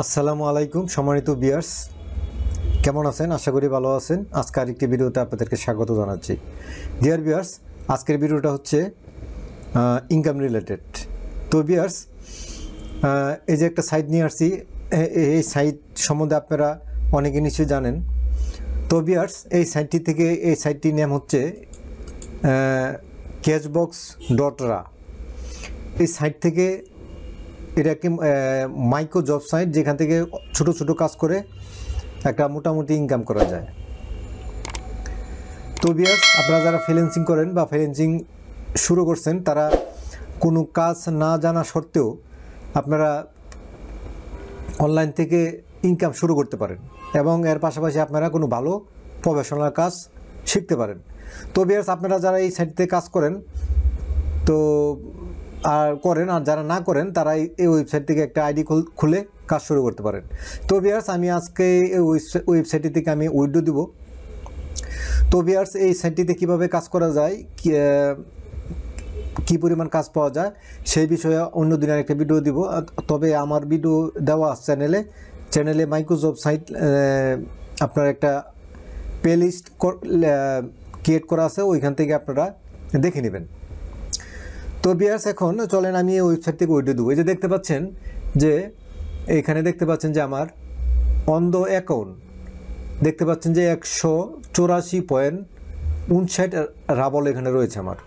আসসালামু আলাইকুম সম্মানিত ভিউয়ার্স, কেমন আছেন? আশা করি ভালো আছেন। আজকে আরেকটি ভিডিওতে আপনাদেরকে স্বাগত জানাচ্ছি। ডিয়ার ভিউয়ার্স, আজকের ভিডিওটা হচ্ছে ইনকাম রিলেটেড। তো ভিউয়ার্স, এই যে একটা সাইট নিয়ে আসছি, এই সাইট সম্বন্ধে আপনারা অনেকে নিশ্চয়ই জানেন। তো ভিউয়ার্স, এই সাইটটির নাম হচ্ছে cashbox.ra। এই সাইট থেকে এটা একটি মাইক্রো জব সাইট, যেখান থেকে ছোট ছোট কাজ করে একটা মোটামুটি ইনকাম করা যায়। তো ভিউয়ার্স, আপনারা যারা ফ্রিল্যান্সিং করেন বা ফ্রিল্যান্সিং শুরু করছেন, তারা কোনো কাজ না জানা সত্ত্বেও আপনারা অনলাইন থেকে ইনকাম শুরু করতে পারেন এবং এর পাশাপাশি আপনারা কোনো ভালো প্রফেশনাল কাজ শিখতে পারেন। তো ভিউয়ার্স, আপনারা যারা এই সাইটে কাজ করেন আর যারা না করেন, তারা এই ওয়েবসাইট থেকে একটা আইডি খুলে কাজ শুরু করতে পারেন। তো ভিউয়ার্স, আমি আজকে এই ওয়েবসাইটটি থেকে আমি উইথড্র দিব। তো ভিউয়ার্স, এই সাইটটিতে কীভাবে কাজ করা যায়, কী পরিমাণ কাজ পাওয়া যায়, সেই বিষয়ে অন্য দিনের একটা ভিডিও দিব। তবে আমার ভিডিও দেওয়া চ্যানেলে মাইক্রো জব সাইট আপনার একটা প্লেলিস্ট ক্রিয়েট করা আছে, ওইখান থেকে আপনারা দেখে নেবেন। তো ভিউয়ার্স, এখন চলেন আমি এই ওয়েবসাইট থেকে উইথড্র দেবো। এই যে দেখতে পাচ্ছেন যে এখানে দেখতে পাচ্ছেন যে আমার অন দ্য অ্যাকাউন্ট দেখতে পাচ্ছেন যে 184.59 রাবল এখানে রয়েছে আমার,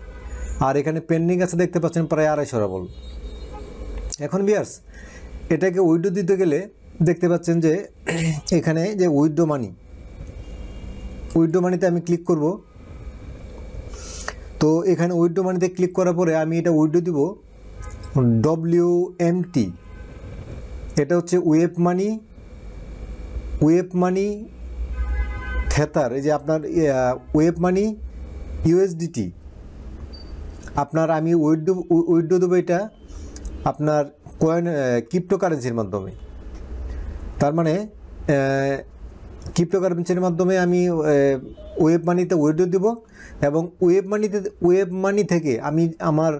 আর এখানে পেন্ডিং আছে দেখতে পাচ্ছেন প্রায় 250 রাবল। এখন ভিউয়ার্স, এটাকে উইথড্র দিতে গেলে দেখতে পাচ্ছেন যে এখানে যে উইথড্র মানিতে আমি ক্লিক করব। তো এখানে উইথড্র মানিতে ক্লিক করার পরে আমি এটা উইথড্র দিব WMT। এটা হচ্ছে ওয়েব মানি থেতার। এই যে আপনার ওয়েব মানি USDT আপনার আমি উইথড্র দেবো এটা আপনার ক্রিপ্টোকারেন্সির মাধ্যমে। তার মানে ক্রিপ্টোকারেন্সির মাধ্যমে আমি ওয়েব মানিতে উইথড্র দিব এবং ওয়েব মানি থেকে আমি আমার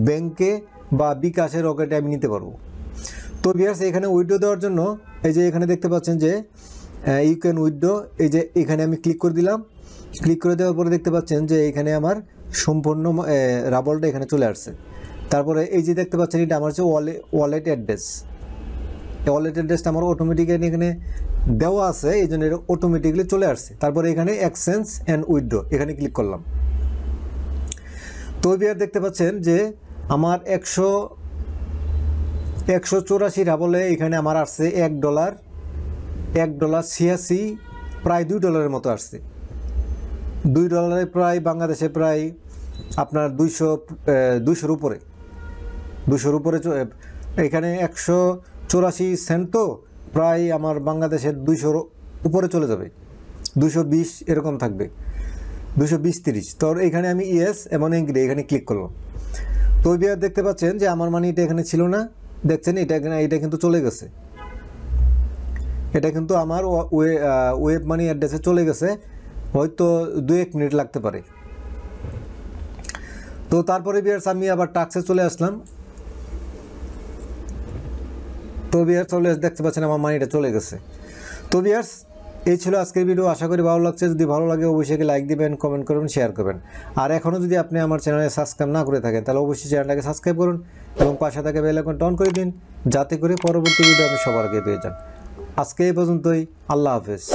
ব্যাংকে বা বিকাশের রকেটে আমি নিতে পারবো। তো ভিউয়ার্স, এখানে উইথড্র দেওয়ার জন্য এই যে এখানে দেখতে পাচ্ছেন যে ইউ ক্যান উইথড্র। এই যে এখানে আমি ক্লিক করে দিলাম। ক্লিক করে দেওয়ার পরে দেখতে পাচ্ছেন যে এখানে আমার সম্পূর্ণ রাবলটা এখানে চলে আসছে। তারপরে এই যে দেখতে পাচ্ছেন এটা আমার হচ্ছে ওয়ালেট অ্যাড্রেসটা আমার অটোমেটিক্যালি এখানে দেওয়া আছে, এই জন্য এটা অটোমেটিক্যালি চলে আসছে। তারপরে এখানে এক্সচেঞ্জ অ্যান্ড উইথড্র এখানে ক্লিক করলাম। তো ভিউয়ার দেখতে পাচ্ছেন যে আমার 184 রাবলে এখানে আমার আসছে $1.86, প্রায় $2 মতো আসছে। $2 প্রায় বাংলাদেশে প্রায় আপনার 200-200 উপরে এখানে 184 সেন্ট, তো প্রায় আমার বাংলাদেশের 200 উপরে চলে যাবে, 220 এরকম থাকবে, 220-30। তো এখানে আমি ইয়েস এবং এখানে ক্লিক করলাম। তো ভিউয়ার দেখতে পাচ্ছেন যে আমার মানি এটা এখানে ছিল না, দেখছেন এটা কিন্তু চলে গেছে। এটা কিন্তু আমার ওয়েব মানি অ্যাড্রেসে চলে গেছে, হয়তো 2-1 মিনিট লাগতে পারে। তো তারপরে ভিউয়ার্স আমি আবার টাস্কে চলে আসলাম। তো ভিউয়ার্স দেখতে পাচ্ছেন আমার মানিটা চলে গেছে। তো ভিউয়ার্স, এই ছিল আজকের ভিডিও। আশা করি ভালো লাগছে। যদি ভালো লাগে অবশ্যই লাইক দিবেন, কমেন্ট করবেন, শেয়ার করবেন। আর এখনও যদি আপনি আমার চ্যানেলে সাবস্ক্রাইব না করে থাকেন, তাহলে অবশ্যই চ্যানেলটাকে সাবস্ক্রাইব করুন এবং পাশে থাকা বেল আইকনটা অন করে দিন, যাতে করে পরবর্তী ভিডিও আপনি সবার আগে পেয়ে যান। আজকে এই পর্যন্তই। আল্লাহ হাফেজ।